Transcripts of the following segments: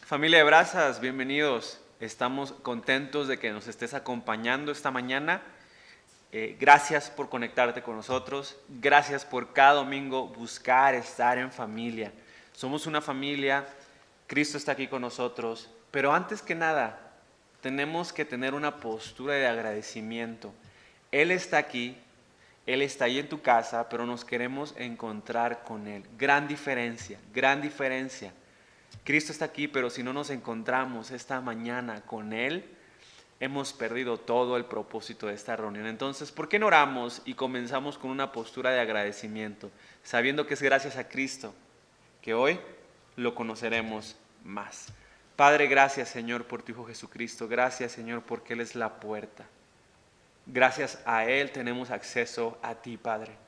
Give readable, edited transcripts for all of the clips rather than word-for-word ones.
Familia de Brazas, bienvenidos. Estamos contentos de que nos estés acompañando esta mañana. Gracias por conectarte con nosotros. Gracias por cada domingo buscar estar en familia. Somos una familia, Cristo está aquí con nosotros, pero antes que nada, tenemos que tener una postura de agradecimiento. Él está aquí, Él está ahí en tu casa, pero nos queremos encontrar con Él. Gran diferencia, gran diferencia. Cristo está aquí, pero si no nos encontramos esta mañana con Él, hemos perdido todo el propósito de esta reunión. Entonces, ¿por qué no oramos y comenzamos con una postura de agradecimiento, sabiendo que es gracias a Cristo que hoy lo conoceremos más? Padre, gracias Señor por tu Hijo Jesucristo. Gracias Señor porque Él es la puerta. Gracias a Él tenemos acceso a ti, Padre.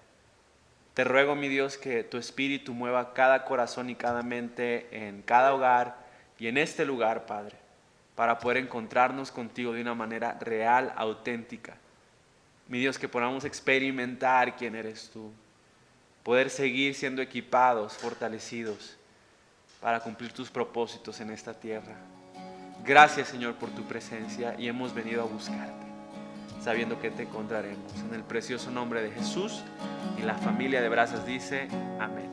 Te ruego, mi Dios, que tu Espíritu mueva cada corazón y cada mente en cada hogar y en este lugar, Padre, para poder encontrarnos contigo de una manera real, auténtica. Mi Dios, que podamos experimentar quién eres tú, poder seguir siendo equipados, fortalecidos, para cumplir tus propósitos en esta tierra. Gracias, Señor, por tu presencia y hemos venido a buscarte, sabiendo que te encontraremos. En el precioso nombre de Jesús, y la familia de Brazas dice, amén.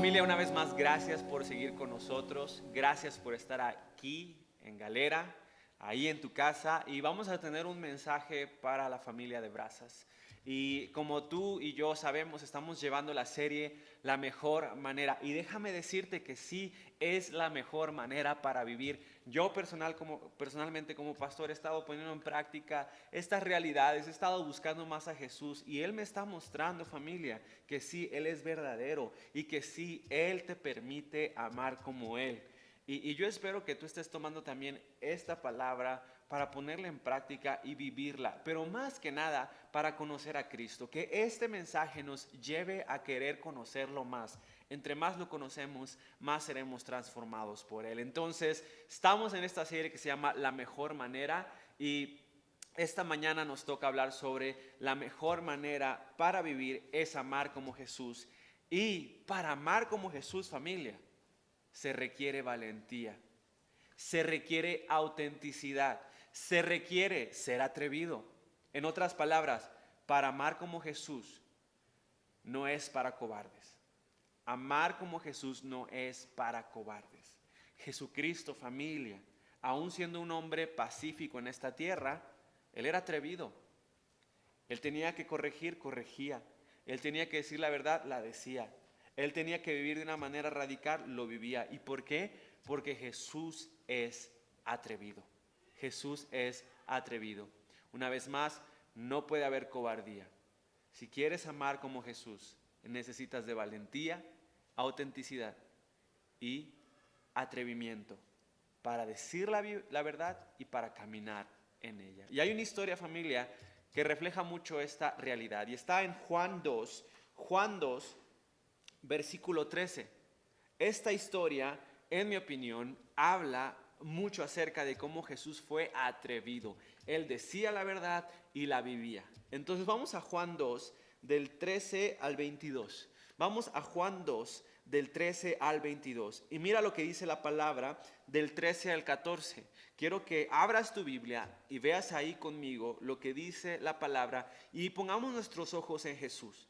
Familia, una vez más, gracias por seguir con nosotros. Gracias por estar aquí en Galera, ahí en tu casa. Y vamos a tener un mensaje para la familia de Brazas. Y como tú y yo sabemos, estamos llevando la serie La Mejor Manera. Y déjame decirte que sí es la mejor manera para vivir. Yo personalmente como pastor he estado poniendo en práctica estas realidades, he estado buscando más a Jesús y Él me está mostrando, familia, que sí, Él es verdadero y que sí, Él te permite amar como Él. Y yo espero que tú estés tomando también esta palabra para ponerla en práctica y vivirla, pero más que nada para conocer a Cristo, que este mensaje nos lleve a querer conocerlo más. Entre más lo conocemos, más seremos transformados por Él. Entonces, estamos en esta serie que se llama La Mejor Manera y esta mañana nos toca hablar sobre la mejor manera para vivir es amar como Jesús. Y para amar como Jesús, familia, se requiere valentía, se requiere autenticidad, se requiere ser atrevido. En otras palabras, para amar como Jesús no es para cobardes. Amar como Jesús no es para cobardes. Jesucristo, familia, aun siendo un hombre pacífico en esta tierra, Él era atrevido. Él tenía que corregir, corregía. Él tenía que decir la verdad, la decía. Él tenía que vivir de una manera radical, lo vivía. ¿Y por qué? Porque Jesús es atrevido. Jesús es atrevido. Una vez más, no puede haber cobardía. Si quieres amar como Jesús, necesitas de valentía, autenticidad y atrevimiento para decir la verdad y para caminar en ella. Y hay una historia, familia, que refleja mucho esta realidad y está en Juan 2, versículo 13. Esta historia, en mi opinión, habla mucho acerca de cómo Jesús fue atrevido. Él decía la verdad y la vivía. Entonces vamos a Juan 2, del 13 al 22. Vamos a Juan 2, del 13 al 22. Y mira lo que dice la palabra del 13 al 14. Quiero que abras tu Biblia y veas ahí conmigo lo que dice la palabra y pongamos nuestros ojos en Jesús.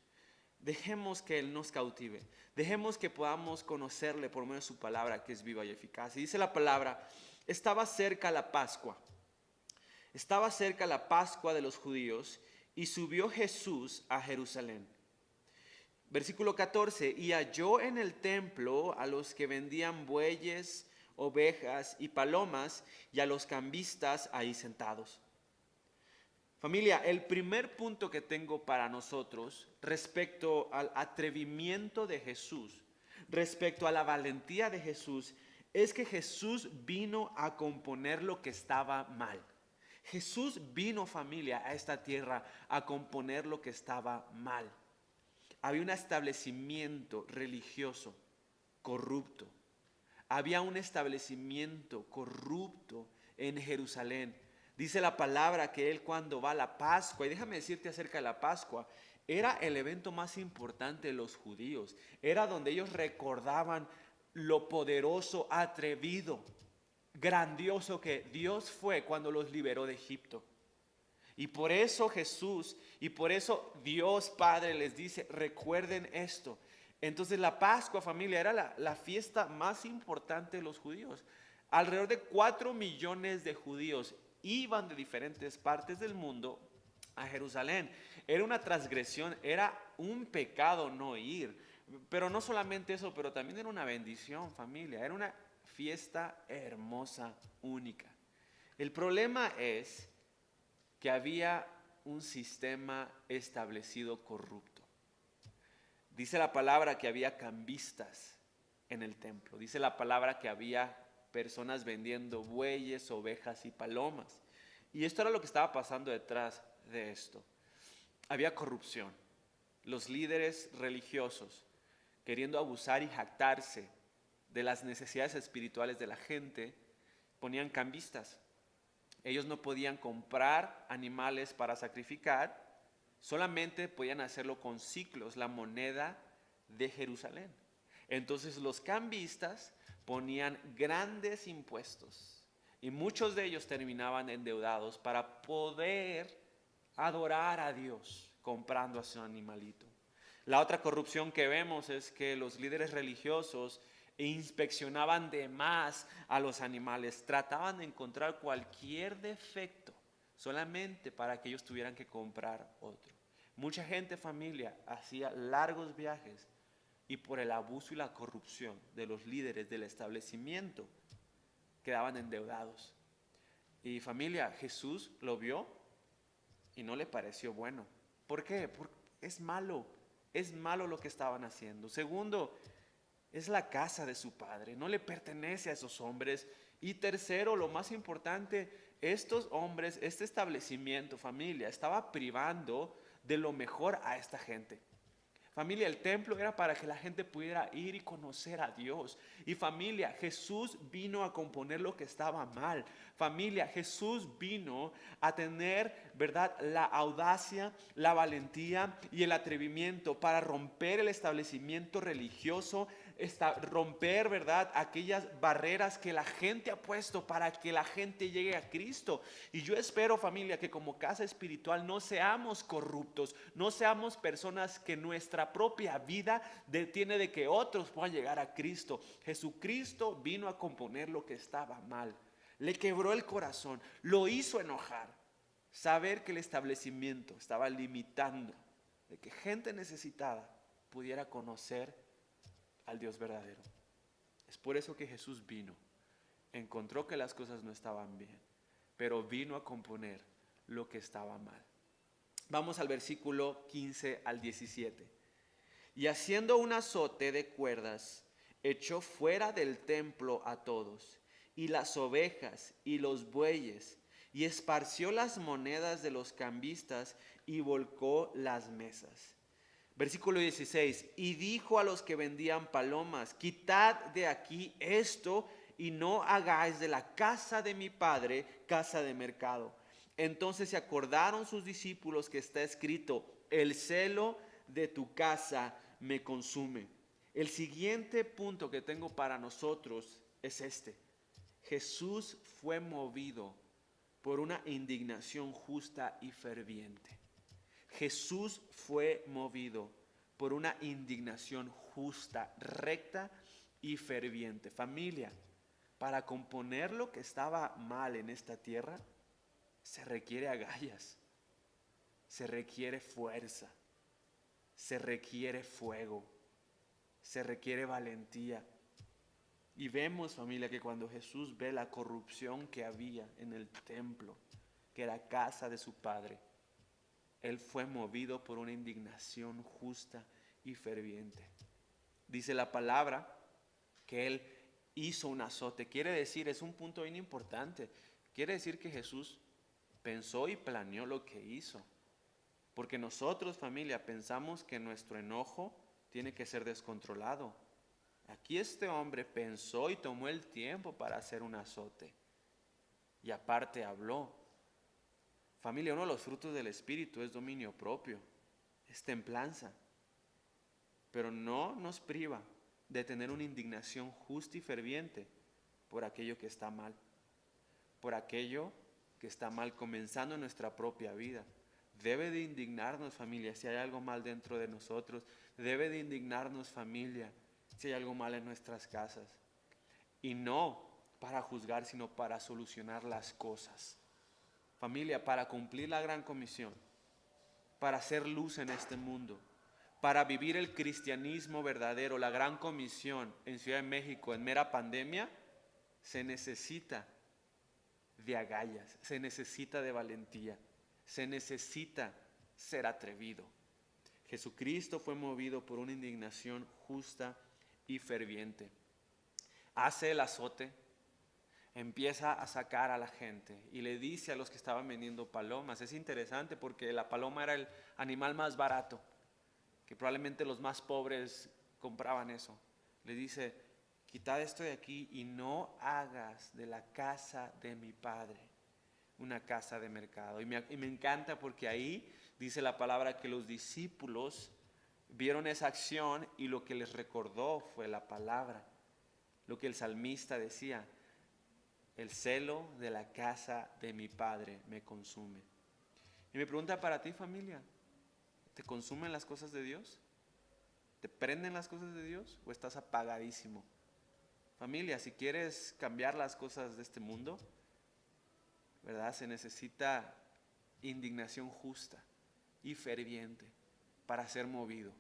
Dejemos que Él nos cautive. Dejemos que podamos conocerle por medio de su palabra que es viva y eficaz. Y dice la palabra, estaba cerca la Pascua. Estaba cerca la Pascua de los judíos y subió Jesús a Jerusalén. Versículo 14, y halló en el templo a los que vendían bueyes, ovejas y palomas y a los cambistas ahí sentados. Familia, el primer punto que tengo para nosotros respecto al atrevimiento de Jesús, respecto a la valentía de Jesús, es que Jesús vino a componer lo que estaba mal. Jesús vino, familia, a esta tierra a componer lo que estaba mal. Había un establecimiento religioso corrupto. Había un establecimiento corrupto en Jerusalén. Dice la palabra que Él cuando va a la Pascua, y déjame decirte acerca de la Pascua, era el evento más importante de los judíos. Era donde ellos recordaban lo poderoso, atrevido, grandioso que Dios fue cuando los liberó de Egipto. Y por eso Jesús y por eso Dios Padre les dice, recuerden esto. Entonces la Pascua, familia, era la fiesta más importante de los judíos. Alrededor de 4 millones de judíos iban de diferentes partes del mundo a Jerusalén. Era una transgresión, era un pecado no ir. Pero no solamente eso, pero también era una bendición, familia. Era una fiesta hermosa, única. El problema es que había un sistema establecido corrupto. Dice la palabra que había cambistas en el templo. Dice la palabra que había personas vendiendo bueyes, ovejas y palomas. Y esto era lo que estaba pasando detrás de esto. Había corrupción. Los líderes religiosos, queriendo abusar y jactarse de las necesidades espirituales de la gente, ponían cambistas. Ellos no podían comprar animales para sacrificar, solamente podían hacerlo con siclos, la moneda de Jerusalén. Entonces los cambistas ponían grandes impuestos y muchos de ellos terminaban endeudados para poder adorar a Dios comprando a su animalito. La otra corrupción que vemos es que los líderes religiosos inspeccionaban de más a los animales, trataban de encontrar cualquier defecto solamente para que ellos tuvieran que comprar otro. Mucha gente, familia, hacía largos viajes y por el abuso y la corrupción de los líderes del establecimiento quedaban endeudados. Y familia, Jesús lo vio y no le pareció bueno. ¿Por qué? Porque es malo lo que estaban haciendo. Segundo, es la casa de su padre, no le pertenece a esos hombres. Y tercero, lo más importante, estos hombres, este establecimiento, familia, estaba privando de lo mejor a esta gente. Familia, el templo era para que la gente pudiera ir y conocer a Dios. Y familia, Jesús vino a componer lo que estaba mal. Familia, Jesús vino a tener, ¿verdad?, la audacia, la valentía y el atrevimiento para romper el establecimiento religioso, romper, ¿verdad?, aquellas barreras que la gente ha puesto para que la gente llegue a Cristo. Y yo espero, familia, que como casa espiritual no seamos corruptos, no seamos personas que nuestra propia vida detiene de que otros puedan llegar a Cristo. Jesucristo vino a componer lo que estaba mal. Le quebró el corazón, lo hizo enojar. Saber que el establecimiento estaba limitando de que gente necesitada pudiera conocer al Dios verdadero. Es por eso que Jesús vino. Encontró que las cosas no estaban bien, pero vino a componer lo que estaba mal. Vamos al versículo 15 al 17. Y haciendo un azote de cuerdas, echó fuera del templo a todos, y las ovejas y los bueyes, y esparció las monedas de los cambistas y volcó las mesas. Versículo 16, y dijo a los que vendían palomas, quitad de aquí esto y no hagáis de la casa de mi padre casa de mercado. Entonces se acordaron sus discípulos que está escrito, el celo de tu casa me consume. El siguiente punto que tengo para nosotros es este. Jesús fue movido por una indignación justa y ferviente. Jesús fue movido por una indignación justa, recta y ferviente. Familia, para componer lo que estaba mal en esta tierra, se requiere agallas, se requiere fuerza, se requiere fuego, se requiere valentía. Y vemos, familia, que cuando Jesús ve la corrupción que había en el templo, que era casa de su Padre, Él fue movido por una indignación justa y ferviente. Dice la palabra que Él hizo un azote. Quiere decir, es un punto bien importante, quiere decir que Jesús pensó y planeó lo que hizo. Porque nosotros, familia, pensamos que nuestro enojo tiene que ser descontrolado. Aquí este hombre pensó y tomó el tiempo para hacer un azote. Y aparte habló. Familia, uno de los frutos del Espíritu es dominio propio, es templanza. Pero no nos priva de tener una indignación justa y ferviente por aquello que está mal. Por aquello que está mal comenzando en nuestra propia vida. Debe de indignarnos, familia, si hay algo mal dentro de nosotros. Debe de indignarnos, familia, si hay algo mal en nuestras casas. Y no para juzgar, sino para solucionar las cosas. Familia, para cumplir la gran comisión, para hacer luz en este mundo, para vivir el cristianismo verdadero, la gran comisión en Ciudad de México en mera pandemia, se necesita de agallas, se necesita de valentía, se necesita ser atrevido. Jesucristo fue movido por una indignación justa y ferviente. Hace el azote, empieza a sacar a la gente y le dice a los que estaban vendiendo palomas. Es interesante porque la paloma era el animal más barato, que probablemente los más pobres compraban eso. Le dice, quitad esto de aquí y no hagas de la casa de mi padre una casa de mercado. Y me encanta porque ahí dice la palabra que los discípulos vieron esa acción y lo que les recordó fue la palabra, lo que el salmista decía, el celo de la casa de mi padre me consume. Y mi pregunta para ti, familia, ¿te consumen las cosas de Dios? ¿Te prenden las cosas de Dios o estás apagadísimo? Familia, si quieres cambiar las cosas de este mundo, ¿verdad? Se necesita indignación justa y ferviente para ser movido,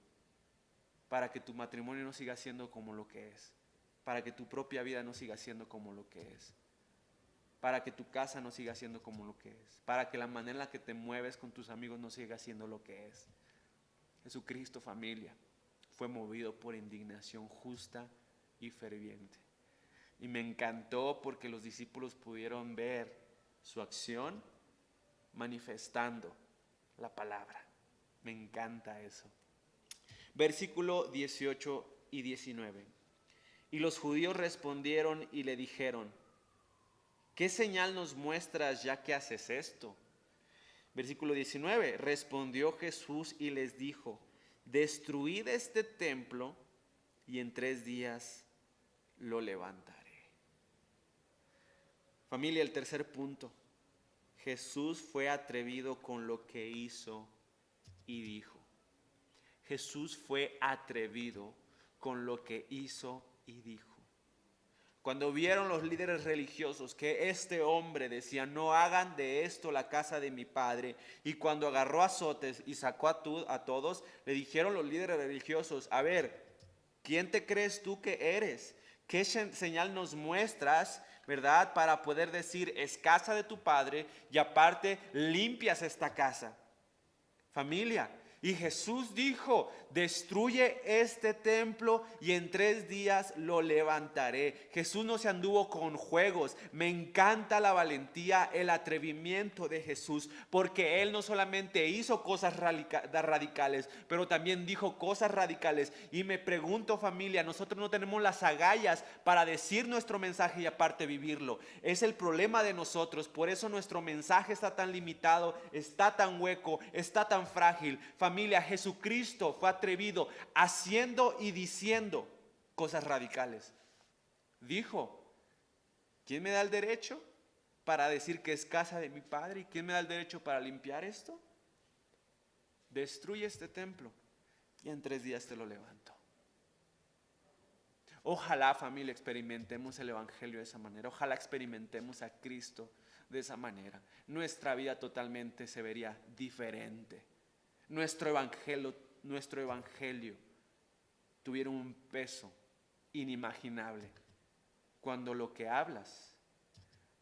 para que tu matrimonio no siga siendo como lo que es, para que tu propia vida no siga siendo como lo que es, para que tu casa no siga siendo como lo que es, para que la manera en la que te mueves con tus amigos no siga siendo lo que es. Jesucristo, familia, fue movido por indignación justa y ferviente. Y me encantó porque los discípulos pudieron ver su acción manifestando la palabra. Me encanta eso. Versículo 18 y 19. Y los judíos respondieron y le dijeron: ¿qué señal nos muestras ya que haces esto? Versículo 19. Respondió Jesús y les dijo: destruid este templo y en 3 días lo levantaré. Familia, el tercer punto. Jesús fue atrevido con lo que hizo y dijo. Jesús fue atrevido con lo que hizo y dijo. Cuando vieron los líderes religiosos que este hombre decía: no hagan de esto la casa de mi padre, y cuando agarró azotes y sacó a todos, le dijeron los líderes religiosos: a ver, ¿quién te crees tú que eres? ¿Qué señal nos muestras, verdad, para poder decir es casa de tu padre y aparte limpias esta casa? Familia, y Jesús dijo: destruye este templo y en 3 días lo levantaré. Jesús no se anduvo con juegos. Me encanta la valentía, el atrevimiento de Jesús, porque Él no solamente hizo cosas radicales, pero también dijo cosas radicales. Y me pregunto, familia, nosotros no tenemos las agallas para decir nuestro mensaje y aparte vivirlo. Es el problema de nosotros. Por eso nuestro mensaje está tan limitado, está tan hueco, está tan frágil. Familia, Jesucristo fue atrevido haciendo y diciendo cosas radicales. Dijo: ¿quién me da el derecho para decir que es casa de mi padre? ¿Y quién me da el derecho para limpiar esto? Destruye este templo y en 3 días te lo levanto. Ojalá, familia, experimentemos el Evangelio de esa manera. Ojalá experimentemos a Cristo de esa manera. Nuestra vida totalmente se vería diferente. Nuestro evangelio tuviera un peso inimaginable cuando lo que hablas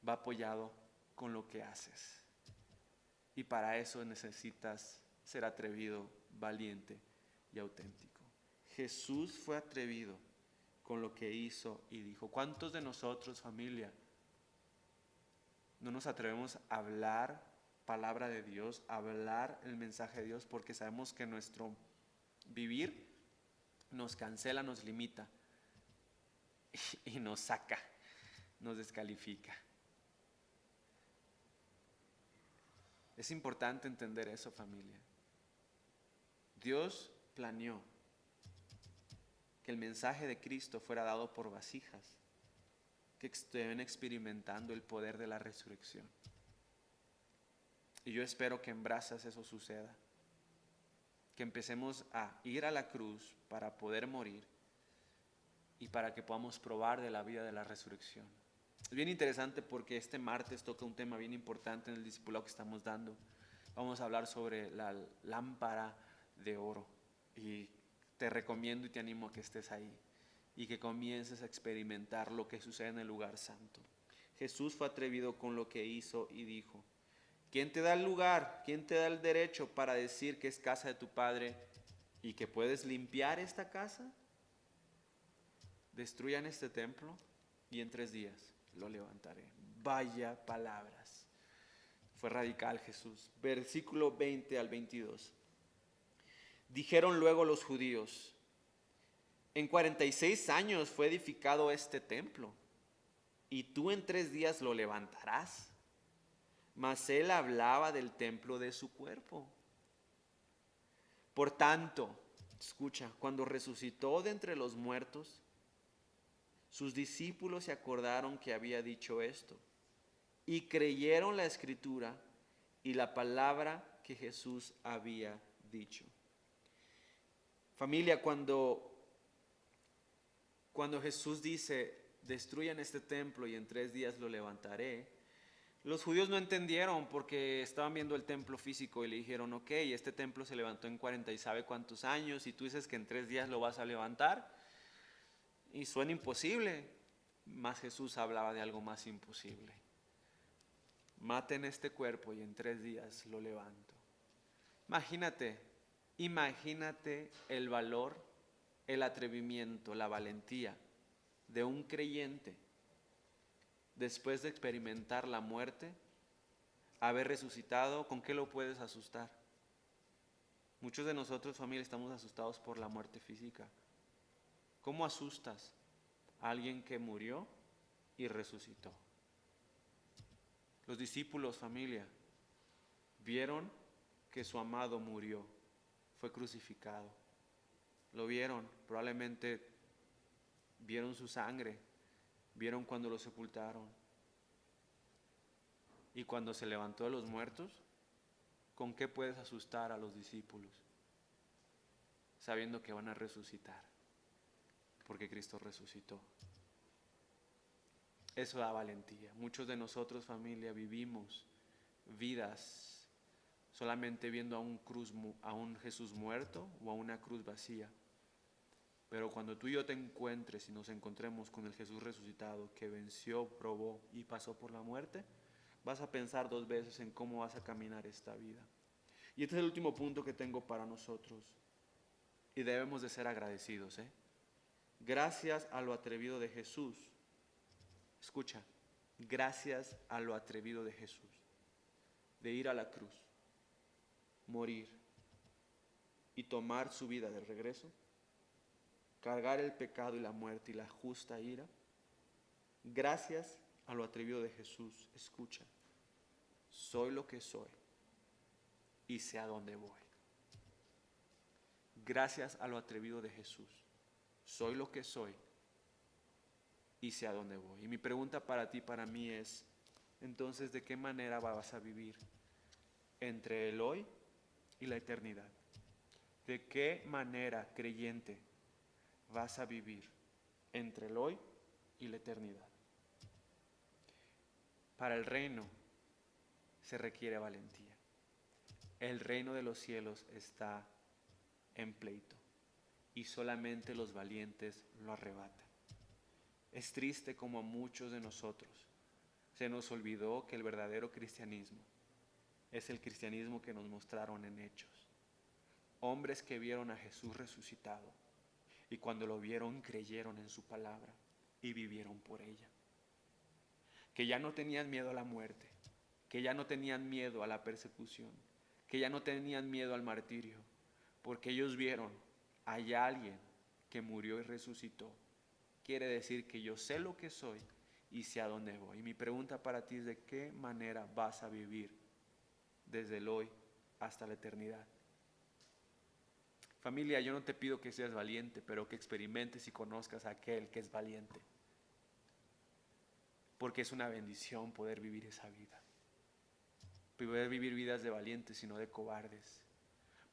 va apoyado con lo que haces. Y para eso necesitas ser atrevido, valiente y auténtico. Jesús fue atrevido con lo que hizo y dijo. ¿Cuántos de nosotros, familia, no nos atrevemos a hablar palabra de Dios, a hablar el mensaje de Dios, porque sabemos que nuestro vivir nos cancela, nos limita y nos saca, nos descalifica? Es importante entender eso, familia. Dios planeó que el mensaje de Cristo fuera dado por vasijas que estén experimentando el poder de la resurrección. Y yo espero que en Brazas eso suceda, que empecemos a ir a la cruz para poder morir y para que podamos probar de la vida de la resurrección. Es bien interesante porque este martes toca un tema bien importante en el discipulado que estamos dando. Vamos a hablar sobre la lámpara de oro y te recomiendo y te animo a que estés ahí y que comiences a experimentar lo que sucede en el lugar santo. Jesús fue atrevido con lo que hizo y dijo. ¿Quién te da el lugar? ¿Quién te da el derecho para decir que es casa de tu padre y que puedes limpiar esta casa? Destruyan este templo y en 3 días lo levantaré. Vaya palabras. Fue radical Jesús. Versículo 20 al 22. Dijeron luego los judíos: en 46 años fue edificado este templo, y tú en 3 días lo levantarás. Mas él hablaba del templo de su cuerpo. Por tanto, escucha, cuando resucitó de entre los muertos, sus discípulos se acordaron que había dicho esto y creyeron la escritura y la palabra que Jesús había dicho. Familia, cuando Jesús dice, destruyan este templo y en 3 días lo levantaré, los judíos no entendieron porque estaban viendo el templo físico y le dijeron, ok, este templo se levantó en 40 y sabe cuántos años y tú dices que en 3 días lo vas a levantar. Y suena imposible, mas Jesús hablaba de algo más imposible. Maten este cuerpo y en 3 días lo levanto. Imagínate el valor, el atrevimiento, la valentía de un creyente después de experimentar la muerte, haber resucitado. ¿Con qué lo puedes asustar? Muchos de nosotros, familia, estamos asustados por la muerte física. ¿Cómo asustas a alguien que murió y resucitó? Los discípulos, familia, vieron que su amado murió, fue crucificado. Lo vieron, probablemente vieron su sangre, vieron cuando lo sepultaron. Y cuando se levantó de los muertos, ¿con qué puedes asustar a los discípulos? Sabiendo que van a resucitar, porque Cristo resucitó. Eso da valentía. Muchos de nosotros, familia, vivimos vidas solamente viendo a un Jesús muerto o a una cruz vacía. Pero cuando tú y yo te encuentres y nos encontremos con el Jesús resucitado que venció, probó y pasó por la muerte, vas a pensar 2 veces en cómo vas a caminar esta vida. Y este es el último punto que tengo para nosotros. Y debemos de ser agradecidos, Gracias a lo atrevido de Jesús. Escucha, gracias a lo atrevido de Jesús, de ir a la cruz, morir y tomar su vida de regreso, cargar el pecado y la muerte y la justa ira. Gracias a lo atrevido de Jesús, escucha, soy lo que soy y sé a dónde voy. Gracias a lo atrevido de Jesús, soy lo que soy y sé a dónde voy. Y mi pregunta para ti, para mí es, entonces, ¿de qué manera vas a vivir entre el hoy y la eternidad? ¿De qué manera, creyente, vas a vivir entre el hoy y la eternidad? Para el reino se requiere valentía. El reino de los cielos está en pleito y solamente los valientes lo arrebatan. Es triste como a muchos de nosotros se nos olvidó que el verdadero cristianismo es el cristianismo que nos mostraron en Hechos. Hombres que vieron a Jesús resucitado y cuando lo vieron creyeron en su palabra y vivieron por ella. Que ya no tenían miedo a la muerte, que ya no tenían miedo a la persecución, que ya no tenían miedo al martirio, porque ellos vieron, hay alguien que murió y resucitó. Quiere decir que yo sé lo que soy y sé a dónde voy. Y mi pregunta para ti es: ¿de qué manera vas a vivir desde el hoy hasta la eternidad? Familia, yo no te pido que seas valiente, pero que experimentes y conozcas a aquel que es valiente. Porque es una bendición poder vivir esa vida. Poder vivir vidas de valientes y no de cobardes.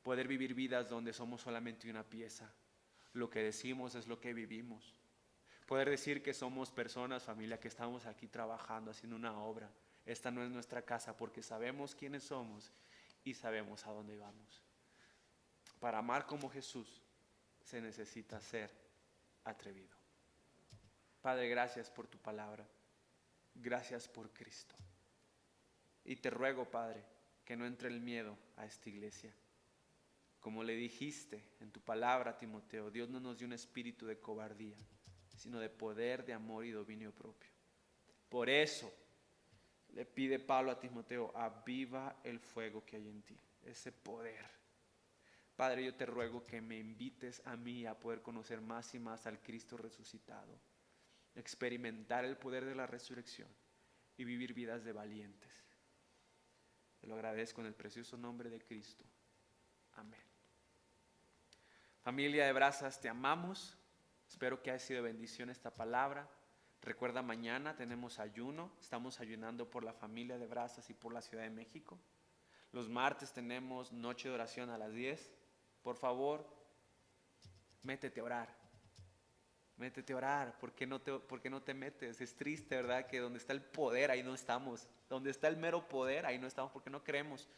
Poder vivir vidas donde somos solamente una pieza. Lo que decimos es lo que vivimos. Poder decir que somos personas, familia, que estamos aquí trabajando, haciendo una obra. Esta no es nuestra casa porque sabemos quiénes somos y sabemos a dónde vamos. Para amar como Jesús se necesita ser atrevido. Padre, gracias por tu palabra. Gracias por Cristo. Y te ruego, Padre, que no entre el miedo a esta iglesia. Como le dijiste en tu palabra, Timoteo, Dios no nos dio un espíritu de cobardía, sino de poder, de amor y dominio propio. Por eso le pide Pablo a Timoteo: aviva el fuego que hay en ti, ese poder. Padre, yo te ruego que me invites a mí a poder conocer más y más al Cristo resucitado, experimentar el poder de la resurrección y vivir vidas de valientes. Te lo agradezco en el precioso nombre de Cristo. Amén. Familia de Brazas, te amamos. Espero que haya sido de bendición esta palabra. Recuerda, mañana tenemos ayuno. Estamos ayunando por la familia de Brazas y por la Ciudad de México. Los martes tenemos noche de oración a las 10. Por favor, métete a orar. Métete a orar. ¿Por qué no te metes? Es triste, ¿verdad? Que donde está el poder, ahí no estamos. Donde está el mero poder, ahí no estamos porque no creemos.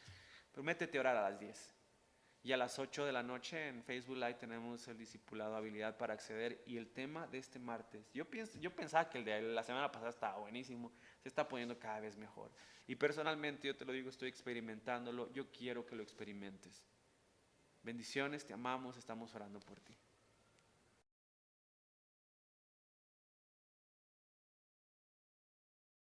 Pero métete a orar a las 10. Y a las 8 de la noche en Facebook Live tenemos el discipulado habilidad para acceder. Y el tema de este martes, yo pensaba que el de la semana pasada estaba buenísimo, se está poniendo cada vez mejor. Y personalmente, yo te lo digo, estoy experimentándolo, yo quiero que lo experimentes. Bendiciones, te amamos, estamos orando por ti.